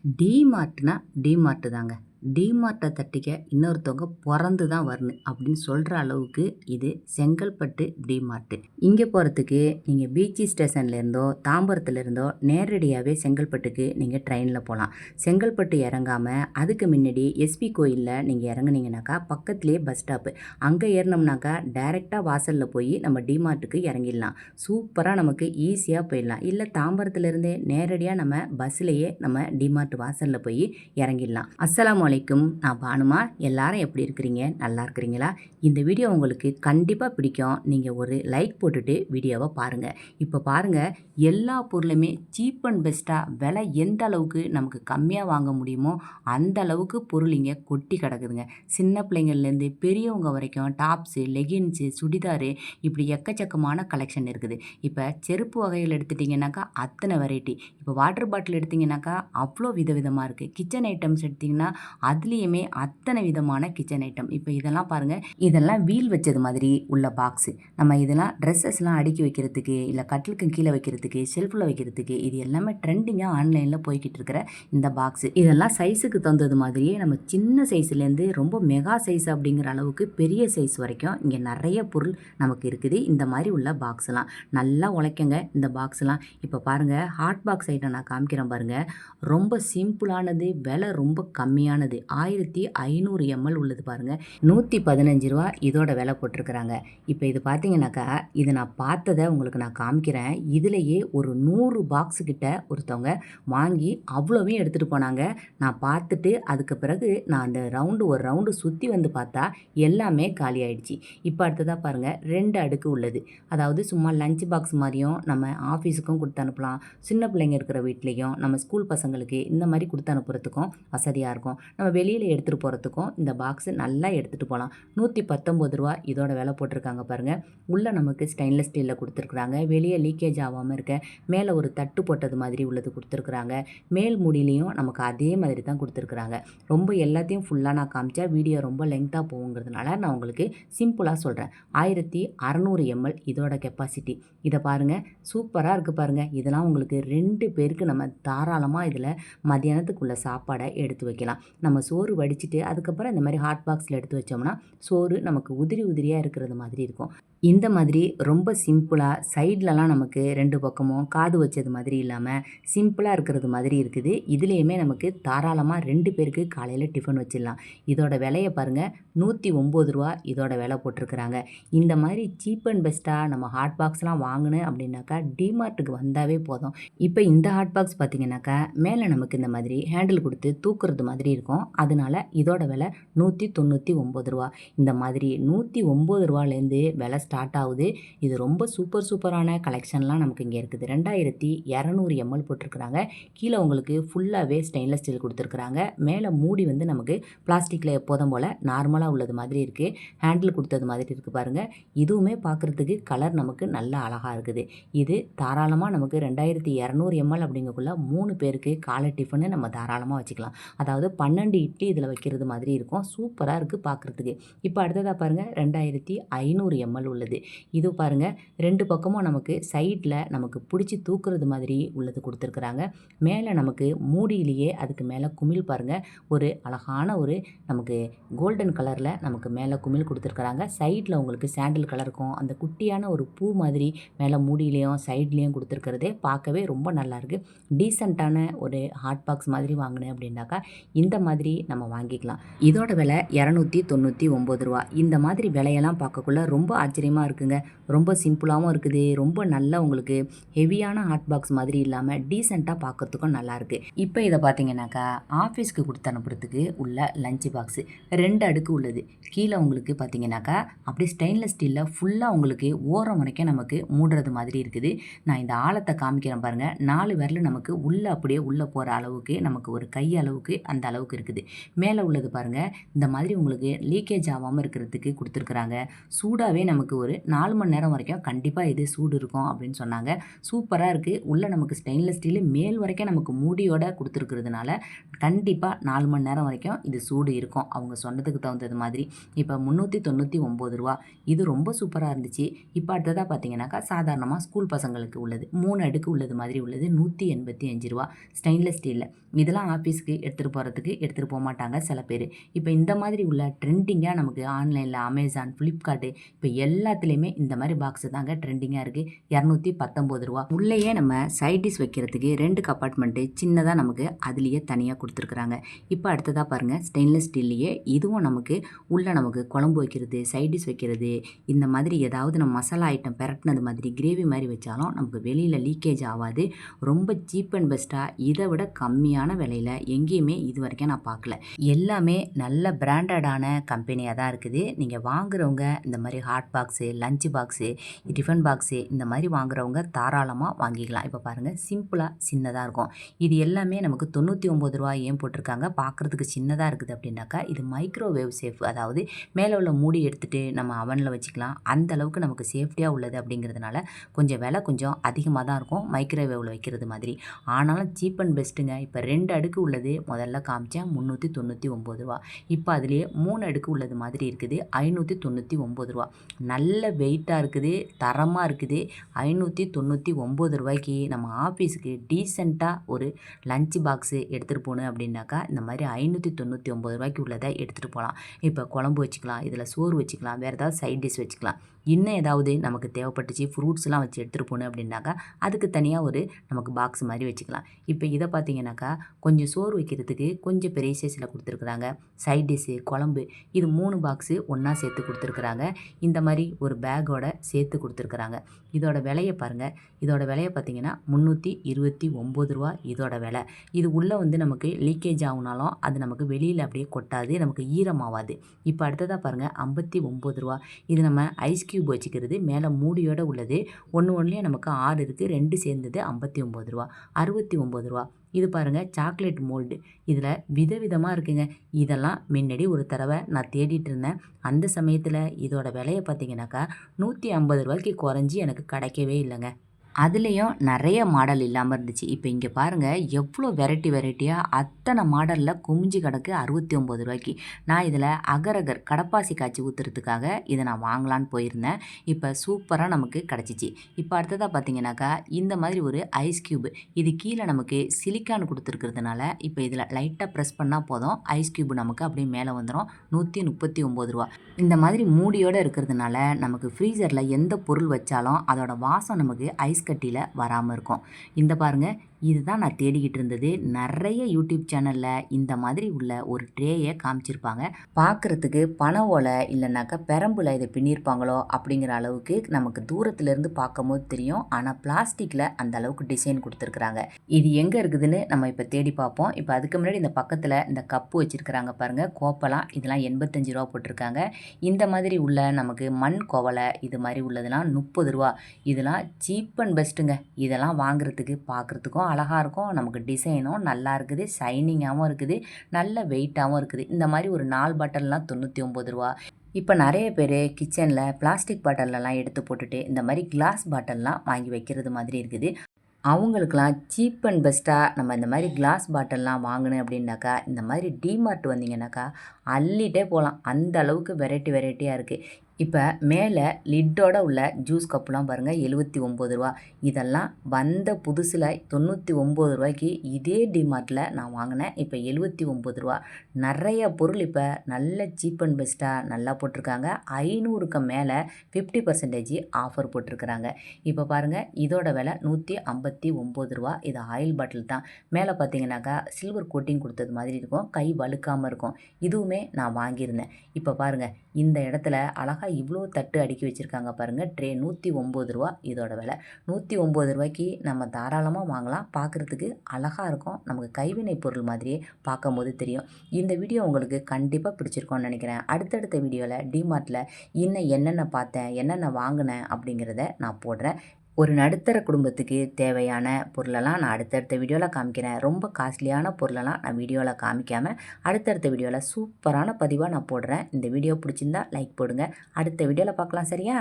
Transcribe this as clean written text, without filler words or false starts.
டிமார்ட்னா DMart தாங்க. டிமார்ட்ட தட்டிக்க இன்னொருத்தவங்க பொறந்து தான் வரணும் அப்படின்னு சொல்கிற அளவுக்கு இது செங்கல்பட்டு டிமார்ட்டு. இங்கே போகிறதுக்கு நீங்கள் பீச்சி ஸ்டேஷன்லேருந்தோ தாம்பரத்துலேருந்தோ நேரடியாகவே செங்கல்பட்டுக்கு நீங்கள் ட்ரெயினில் போகலாம். செங்கல்பட்டு இறங்காமல் அதுக்கு முன்னாடி எஸ்பி கோயிலில் நீங்கள் இறங்குனீங்கனாக்கா பக்கத்துலேயே பஸ் ஸ்டாப்பு. அங்கே ஏறினோம்னாக்கா டைரெக்டாக வாசலில் போய் நம்ம டிமார்ட்டுக்கு இறங்கிடலாம். சூப்பராக நமக்கு ஈஸியாக போயிடலாம். இல்லை தாம்பரத்துலேருந்தே நேரடியாக நம்ம பஸ்ஸிலேயே நம்ம டிமார்ட் வாசலில் போய் இறங்கிடலாம். அஸ்ஸலாமு அலைக்கும். நான் பானுமா. எல்லாரும் எப்படி இருக்கிறீங்க? நல்லா இருக்கிறீங்களா? இந்த வீடியோ உங்களுக்கு கண்டிப்பாக பிடிக்கும். நீங்கள் ஒரு லைக் போட்டுட்டு வீடியோவை பாருங்கள். இப்போ பாருங்கள், எல்லா பொருளுமே சீப் அண்ட் பெஸ்ட்டாக விலை எந்த அளவுக்கு நமக்கு கம்மியாக வாங்க முடியுமோ அந்த அளவுக்கு பொருள் இங்கே கொட்டி கிடக்குதுங்க. சின்ன பிள்ளைங்கள்லேருந்து பெரியவங்க வரைக்கும் டாப்ஸு, லெகின்ஸு, சுடிதாரு, இப்படி எக்கச்சக்கமான கலெக்ஷன் இருக்குது. இப்போ செருப்பு வகைகள் எடுத்துட்டிங்கனாக்கா அத்தனை வெரைட்டி. இப்போ வாட்டர் பாட்டில் எடுத்திங்கனாக்கா அவ்வளோ விதவிதமாக இருக்குது. கிச்சன் ஐட்டம்ஸ் எடுத்திங்கன்னா அதுலேயுமே அத்தனை விதமான கிச்சன் ஐட்டம். இப்போ இதெல்லாம் பாருங்கள், இதெல்லாம் வீல் வச்சது மாதிரி உள்ள பாக்ஸு. நம்ம இதெல்லாம் ட்ரெஸ்ஸஸ்லாம் அடுக்கி வைக்கிறதுக்கு, இல்லை கட்டிலுக்கு கீழே வைக்கிறதுக்கு, ஷெல்ஃபில் வைக்கிறதுக்கு, இது எல்லாமே ட்ரெண்டிங்காக ஆன்லைனில் போய்கிட்டு இருக்கிற இந்த பாக்ஸு. இதெல்லாம் சைஸுக்கு தந்தது மாதிரியே நம்ம சின்ன சைஸ்லேருந்து ரொம்ப மெகா சைஸ் அப்படிங்கிற அளவுக்கு பெரிய சைஸ் வரைக்கும் இங்கே நிறைய பொருள் நமக்கு இருக்குது. இந்த மாதிரி உள்ள பாக்ஸ்லாம் நல்லா உழைக்குங்க இந்த பாக்ஸ்லாம். இப்போ பாருங்கள், ஹாட் பாக்ஸ் ஐட்டம் நான் காமிக்கிறேன் பாருங்கள். ரொம்ப சிம்பிளானது, விலை ரொம்ப கம்மியானது. 1500 ml உள்ளது பாருங்கள். 115 ரூபா இதோட விலை போட்டிருக்கிறாங்க. இப்போ இது பார்த்தீங்கன்னாக்கா, இது நான் பார்த்ததை உங்களுக்கு நான் காமிக்கிறேன். இதுலேயே ஒரு 100 பாக்ஸு கிட்ட ஒருத்தவங்க வாங்கி அவ்வளோவையும் எடுத்துகிட்டு போனாங்க. நான் பார்த்துட்டு அதுக்கு பிறகு நான் அந்த ஒரு ரவுண்டு சுற்றி வந்து பார்த்தா எல்லாமே காலி ஆயிடுச்சு. இப்போ அடுத்ததாக பாருங்கள், 2 அடுக்கு உள்ளது. அதாவது சும்மா லஞ்ச் பாக்ஸ் மாதிரியும் நம்ம ஆஃபீஸுக்கும் கொடுத்து அனுப்பலாம். சின்ன பிள்ளைங்க இருக்கிற வீட்லேயும் நம்ம ஸ்கூல் பசங்களுக்கு இந்த மாதிரி கொடுத்து அனுப்புறதுக்கும் வசதியாக இருக்கும். நம்ம வெளியில் எடுத்துகிட்டு போகிறதுக்கும் இந்த பாக்ஸு நல்லா எடுத்துகிட்டு போகலாம். 119 ரூபா இதோட விலை போட்டிருக்காங்க பாருங்கள். உள்ளே நமக்கு ஸ்டெயின்லெஸ் ஸ்டீலில் கொடுத்துருக்குறாங்க. வெளியே லீக்கேஜ் ஆகாமல் இருக்க மேலே ஒரு தட்டு போட்டது மாதிரி உள்ளது கொடுத்துருக்குறாங்க. மேல் மூடிலையும் நமக்கு அதே மாதிரி தான் கொடுத்துருக்குறாங்க. ரொம்ப எல்லாத்தையும் ஃபுல்லாக நான் காமிச்சா வீடியோ ரொம்ப லெங்க்த்தாக போகுங்கிறதுனால நான் உங்களுக்கு சிம்பிளாக சொல்கிறேன். 1600 ml இதோட கெப்பாசிட்டி. இதை பாருங்கள், சூப்பராக இருக்குது பாருங்கள். இதெல்லாம் உங்களுக்கு 2 பேருக்கு நம்ம தாராளமாக இதில் மதியானத்துக்குள்ள சாப்பாடை எடுத்து வைக்கலாம். நம்ம சோறு வடிச்சிட்டு அதுக்கப்புறம் இந்த மாதிரி ஹாட் பாக்ஸில் எடுத்து வச்சோம்னா சோறு நமக்கு உதிரி உதிரியாக இருக்கிறது மாதிரி இருக்கும். இந்த மாதிரி ரொம்ப சிம்பிளாக சைட்லலாம் நமக்கு 2 பக்கமும் காது வச்சது மாதிரி இல்லாமல் சிம்பிளாக இருக்கிறது மாதிரி இருக்குது. இதுலேயுமே நமக்கு தாராளமாக 2 பேருக்கு காலையில் டிஃபன் வச்சிடலாம். இதோட விலையை பாருங்கள், 109 ரூபா இதோட விலை போட்டிருக்கிறாங்க. இந்த மாதிரி சீப் அண்ட் பெஸ்ட்டாக நம்ம ஹாட் பாக்ஸ்லாம் வாங்கணும் அப்படின்னாக்கா டிமார்ட்டுக்கு வந்தாவே போதும். இப்போ இந்த ஹாட் பாக்ஸ் பார்த்திங்கனாக்கா மேலே நமக்கு இந்த மாதிரி ஹேண்டில் கொடுத்து தூக்குறது மாதிரி இருக்கும். அதனால இதோட விலை 199 ரூபா. இந்த மாதிரி 109 ரூபாலேருந்து விலை ஸ்டார்ட் ஆகுது. இது ரொம்ப சூப்பரான கலெக்ஷன்லாம் நமக்கு இங்கே இருக்குது. 2200 ml போட்டிருக்கிறாங்க. கீழே உங்களுக்கு ஃபுல்லாகவே ஸ்டெயின்லெஸ் ஸ்டீல் கொடுத்துருக்குறாங்க. மேலே மூடி வந்து நமக்கு பிளாஸ்டிக்கில் எப்போதும் போல் நார்மலாக உள்ளது மாதிரி இருக்குது. ஹேண்டில் கொடுத்தது மாதிரி இருக்குது பாருங்கள். இதுவுமே பார்க்குறதுக்கு கலர் நமக்கு நல்லா அழகாக இருக்குது. இது தாராளமாக நமக்கு 2200 ml அப்படிங்கக்குள்ள 3 பேருக்கு காலை டிஃபனு நம்ம தாராளமாக வச்சுக்கலாம். அதாவது 12 இட்லி இதில் வைக்கிறது மாதிரி இருக்கும். சூப்பராக இருக்குது பார்க்குறதுக்கு. இப்போ அடுத்ததாக பாருங்கள், 2500 ml உள்ளது. இது பாருங்கள், 2 பக்கமும் நமக்கு சைடில் நமக்கு பிடிச்சி தூக்குறது மாதிரி உள்ளது கொடுத்துருக்குறாங்க. மேலே நமக்கு மூடியிலேயே அதுக்கு மேலே குமிழ் பாருங்கள், ஒரு அழகான ஒரு நமக்கு கோல்டன் கலரில் நமக்கு மேலே குமிழ் கொடுத்துருக்குறாங்க. சைடில் உங்களுக்கு சாண்டில் கலருக்கும் அந்த குட்டியான ஒரு பூ மாதிரி மேலே மூடியிலையும் சைட்லேயும் கொடுத்துருக்கிறதே பார்க்கவே ரொம்ப நல்லாயிருக்கு. டீசெண்டான ஒரு ஹாட் பாக்ஸ் மாதிரி வாங்கினேன் அப்படின்னாக்கா இந்த மாதிரி நம்ம வாங்கிக்கலாம். இதோட விலை 299 ரூபா. இந்த மாதிரி விலையெல்லாம் பார்க்கக்குள்ள ரொம்ப ஆச்சரியமாக இருக்குங்க. ரொம்ப சிம்பிளாகவும் இருக்குது. ரொம்ப நல்ல உங்களுக்கு ஹெவியான ஹாட் பாக்ஸ் மாதிரி இல்லாமல் டீசெண்டாக பார்க்கறதுக்கும் நல்லாயிருக்கு. இப்போ இதை பார்த்தீங்கன்னாக்கா ஆஃபீஸ்க்கு கொடுத்து அனுப்புறதுக்கு உள்ள லஞ்ச் பாக்ஸு 2 அடுக்கு உள்ளது. கீழே உங்களுக்கு பார்த்தீங்கன்னாக்கா அப்படியே ஸ்டெயின்லெஸ் ஸ்டீலில் ஃபுல்லாக உங்களுக்கு ஓரம் வரைக்கும் நமக்கு மூடுறது மாதிரி இருக்குது. நான் இந்த ஆழத்தை காமிக்கிறேன் பாருங்கள். 4 விரல் நமக்கு உள்ளே அப்படியே உள்ளே போகிற அளவுக்கு நமக்கு ஒரு கை அளவுக்கு அந்த அளவுக்கு இருக்குது. மேலே உள்ளது பாருங்கள், இந்த மாதிரி உங்களுக்கு லீக்கேஜ் ஆகாமல் இருக்கிறதுக்கு கொடுத்துருக்குறாங்க. சூடாகவே நமக்கு ஒரு 4 மணி நேரம் வரைக்கும் கண்டிப்பாக இது சூடு இருக்கும் அப்படின்னு சொன்னாங்க. சூப்பராக இருக்குது. உள்ளே நமக்கு ஸ்டெயின்லெஸ் ஸ்டீலு மேல் வரைக்கும் நமக்கு மூடியோட கொடுத்துருக்கிறதுனால கண்டிப்பாக 4 மணி நேரம் வரைக்கும் இது சூடு இருக்கும் அவங்க சொன்னதுக்கு தகுந்தது மாதிரி. இப்போ ரூ. 399 இது ரொம்ப சூப்பராக இருந்துச்சு. இப்போ அடுத்ததாக பார்த்தீங்கன்னாக்கா சாதாரணமாக ஸ்கூல் பசங்களுக்கு உள்ளது 3 அடுக்கு உள்ளது மாதிரி உள்ளது ரூ. 185 ஸ்டெயின்லெஸ் ஸ்டீலில். இதெல்லாம் ஆஃபீஸ்க்கு எடுத்துகிட்டு போகிறதுக்கு எடுத்துகிட்டு போக மாட்டாங்க சில பேர். இப்போ இந்த மாதிரி உள்ள ட்ரெண்டிங்காக நமக்கு ஆன்லைனில் அமேசான், ஃப்ளிப்கார்ட்டு இப்போ எல்லாத்துலேயுமே இந்த மாதிரி பாக்ஸு தாங்க ட்ரெண்டிங்காக இருக்குது. ரூ. 219 உள்ளேயே நம்ம சைட் டிஷ் வைக்கிறதுக்கு 2 கம்பார்ட்மெண்ட்டு சின்னதாக நமக்கு அதுலேயே தனியாக கொடுத்துருக்குறாங்க. இப்போ அடுத்ததாக பாருங்கள் ஸ்டெயின்லெஸ் ஸ்டீல்லையே இதுவும் நமக்கு உள்ளே நமக்கு குழம்பு வைக்கிறது, சைட் டிஷ் வைக்கிறது, இந்த மாதிரி ஏதாவது நம்ம மசாலா ஐட்டம் பெரட்டினது மாதிரி கிரேவி மாதிரி வச்சாலும் நமக்கு வெளியில் லீக்கேஜ் ஆகாது. ரொம்ப சீப் அண்ட் பெஸ்ட்டாக இதை விட கம்மியான விலையில் எங்கேயுமே இது வரைக்கும் நான் பார்க்கல. எல்லாமே நல்ல பிராண்டடான கம்பெனியாக தான் இருக்குது. நீங்கள் வாங்குறவங்க இந்த மாதிரி hot box, lunch box, tiffin box இந்த மாதிரி வாங்குறவங்க தாராளமாக வாங்கிக்கலாம். இப்போ பாருங்கள் சிம்பிளாக சின்னதாக இருக்கும். இது எல்லாமே நமக்கு ரூ. 99 ஏன் போட்டிருக்காங்க பார்க்குறதுக்கு சின்னதாக இருக்குது அப்படின்னாக்கா இது மைக்ரோவேவ் சேஃப், அதாவது மேலே உள்ள மூடி எடுத்துகிட்டு நம்ம அவனில் வச்சுக்கலாம். அந்த அளவுக்கு நமக்கு சேஃப்டியாக உள்ளது அப்படிங்கிறதுனால கொஞ்சம் விலை கொஞ்சம் அதிகமாக தான் இருக்கும் மைக்ரோவேவில் வைக்கிறது மாதிரி. ஆனாலும் சீப் அண்ட் பெஸ்ட்டுங்க. இப்போ 2 அடுக்கு உள்ளது முதல்ல காமிச்சேன் ரூ. 399. இப்போ அதுலேயே 3 அடுக்கு உள்ளது மாதிரி இருக்குது ரூ. 599. நல்ல வெயிட்டாக இருக்குது, தரமாக இருக்குது. ரூ. 599 நம்ம ஆஃபீஸுக்கு டீசெண்டாக ஒரு லஞ்ச் பாக்ஸு எடுத்துகிட்டு போகணும் அப்படின்னாக்கா இந்த மாதிரி ரூ. 599 உள்ளதை எடுத்துகிட்டு போகலாம். இப்போ குழம்பு வச்சுக்கலாம், இதில் சோறு வச்சுக்கலாம், வேறு ஏதாவது சைட் டிஷ் வச்சுக்கலாம். இன்னும் ஏதாவது நமக்கு தேவைப்பட்டுச்சு ஃப்ரூட்ஸ்லாம் வச்சு எடுத்துகிட்டு போகணும் அப்படின்னாக்கா அதுக்கு தனியாக ஒரு நமக்கு பாக்ஸ் மாதிரி வச்சுக்கலாம். இப்போ இதை பார்த்தீங்கன்னாக்கா கொஞ்சம் சோறு வைக்கிறதுக்கு கொஞ்சம் பெரிய சைஸில் கொடுத்துருக்குறாங்க. சைட் டிஷ்ஷு, குழம்பு இது 3 பாக்ஸு ஒன்றா சேர்த்து கொடுத்துருக்குறாங்க. இந்த மாதிரி ஒரு பேக்கோட சேர்த்து கொடுத்துருக்குறாங்க. இதோட விலையை பாருங்கள். இதோட விலையை பார்த்தீங்கன்னா ரூ. 329 இதோட விலை. இது உள்ளே வந்து நமக்கு லீக்கேஜ் ஆகுனாலும் அது நமக்கு வெளியில் அப்படியே கொட்டாது, நமக்கு ஈரமாகாது. இப்போ அடுத்ததாக பாருங்கள் ரூ. 59 இது நம்ம ஐஸ் கியூப் வச்சுக்கிறது மேலே மூடியோடு உள்ளது. ஒன்றுலேயே நமக்கு 6 இருக்குது, 2 சேர்ந்தது ரூ. 59 ரூ. 69 இது பாருங்கள் சாக்லேட் மோல்டு. இதில் விதவிதமாக இருக்குங்க. இதெல்லாம் முன்னாடி ஒரு தடவை நான் தேடிட்டு இருந்தேன். அந்த சமயத்தில் இதோட விலையை பார்த்தீங்கன்னாக்கா ரூ. 150 குறைஞ்சி எனக்கு கிடைக்கவே இல்லைங்க. அதுலேயும் நிறைய மாடல் இல்லாமல் இருந்துச்சு. இப்போ இங்கே பாருங்கள் எவ்வளோ வெரைட்டியாக அத்தனை மாடலில் குமிஞ்சு கிடக்கு ரூ. 69. நான் இதில் அகரகர் கடப்பாசி காய்ச்சி ஊற்றுறதுக்காக இதை நான் வாங்கலான்னு போயிருந்தேன். இப்போ சூப்பராக நமக்கு கிடச்சிச்சு. இப்போ அடுத்ததாக பார்த்தீங்கன்னாக்கா இந்த மாதிரி ஒரு ஐஸ் கியூப். இது கீழே நமக்கு சிலிக்கான் கொடுத்துருக்கிறதுனால இப்போ இதில் லைட்டாக ப்ரெஸ் பண்ணால் போதும் ஐஸ் கியூப் நமக்கு அப்படியே மேலே வந்துடும். ரூ. 139 இந்த மாதிரி மூடியோடு இருக்கிறதுனால நமக்கு ஃப்ரீசரில் எந்த பொருள் வச்சாலும் அதோட வாசம் நமக்கு ஐஸ் கட்டியில் வராமல் இருக்கும். இந்த பாருங்கள் இதுதான் நான் தேடிக்கிட்டு இருந்தது. நிறைய யூடியூப் சேனலில் இந்த மாதிரி உள்ள ஒரு ட்ரேயை காமிச்சிருப்பாங்க. பார்க்குறதுக்கு பனை ஓலை இல்லைனாக்கா பெரம்பில் இதை பின்னிருப்பாங்களோ அப்படிங்கிற அளவுக்கு நமக்கு தூரத்துலேருந்து பார்க்கும்போது தெரியும். ஆனால் பிளாஸ்டிக்கில் அந்த அளவுக்கு டிசைன் கொடுத்துருக்குறாங்க. இது எங்கே இருக்குதுன்னு நம்ம இப்போ தேடி பார்ப்போம். இப்போ அதுக்கு முன்னாடி இந்த பக்கத்தில் இந்த கப்பு வச்சுருக்கிறாங்க பாருங்கள், கோப்பெல்லாம். இதெல்லாம் ரூ. 85 போட்டிருக்காங்க. இந்த மாதிரி உள்ள நமக்கு மண் கோவலை இது மாதிரி உள்ளதெல்லாம் ரூ. 30. இதெல்லாம் சீப் அண்ட் பெஸ்ட்டுங்க. இதெல்லாம் வாங்குறதுக்கு பார்க்குறதுக்கும் அழகாக இருக்கும், நமக்கு டிசைனும் நல்லா இருக்குது, ஷைனிங்காகவும் இருக்குது, நல்ல வெயிட்டாகவும் இருக்குது. இந்த மாதிரி ஒரு 4 பாட்டில்லாம் ரூ. 99. இப்போ நிறைய பேர் கிச்சனில் பிளாஸ்டிக் பாட்டிலெலாம் எடுத்து போட்டுட்டு இந்த மாதிரி கிளாஸ் பாட்டில்லாம் வாங்கி வைக்கிறது மாதிரி இருக்குது. அவங்களுக்கெல்லாம் சீப் அண்ட் பெஸ்ட்டாக நம்ம இந்த மாதிரி கிளாஸ் பாட்டில்லாம் வாங்கணும் அப்படின்னாக்கா இந்த மாதிரி டிமார்ட் வந்தீங்கன்னாக்கா அள்ளிட்டே போகலாம். அந்த அளவுக்கு வெரைட்டியாக இருக்குது. இப்போ மேலே லிட்டோட உள்ள ஜூஸ் கப்புலாம் பாருங்கள் ரூ. 79. இதெல்லாம் வந்த புதுசில் ரூ. 99 இதே டிமார்ட்டில் நான் வாங்கினேன். இப்போ ரூ. 79. நிறைய பொருள் இப்போ நல்ல சீப் அண்ட் பெஸ்ட்டாக நல்லா போட்டிருக்காங்க. 500க்கு மேலே 50% ஆஃபர் போட்டிருக்கிறாங்க. இப்போ பாருங்கள் இதோட விலை ரூ. 159. இது ஆயில் பாட்டில் தான். மேலே பார்த்தீங்கன்னாக்கா சில்வர் கோட்டிங் கொடுத்தது மாதிரி இருக்கும், கை வழுக்காமல் இருக்கும். இதுவுமே நான் வாங்கியிருந்தேன். இப்போ பாருங்கள் இந்த இடத்துல அழகாக இவ்வளோ தட்டு அடுக்கி வச்சுருக்காங்க பாருங்கள். ட்ரே ரூ. 109 இதோட விலை. ரூ. 109 நம்ம தாராளமாக வாங்கலாம். பார்க்குறதுக்கு அழகாக இருக்கும், நமக்கு கைவினை பொருள் மாதிரியே பார்க்கும்போது தெரியும். இந்த வீடியோ உங்களுக்கு கண்டிப்பாக பிடிச்சிருக்கோன்னு நினைக்கிறேன். அடுத்தடுத்த வீடியோவில் டிமார்ட்டில் இன்னும் என்னென்ன பார்த்தேன், என்னென்ன வாங்கினேன் அப்படிங்கிறத நான் போடுறேன். ஒரு நடுத்தர குடும்பத்துக்கு தேவையான பொருளெல்லாம் நான் அடுத்தடுத்த வீடியோவில் காமிக்கிறேன். ரொம்ப காஸ்ட்லியான பொருளெல்லாம் நான் வீடியோவில் காமிக்காமல் அடுத்தடுத்த வீடியோவில் சூப்பரான பதிவாக நான் போடுறேன். இந்த வீடியோ பிடிச்சிருந்தா லைக் போடுங்க. அடுத்த வீடியோவில் பார்க்கலாம், சரியா?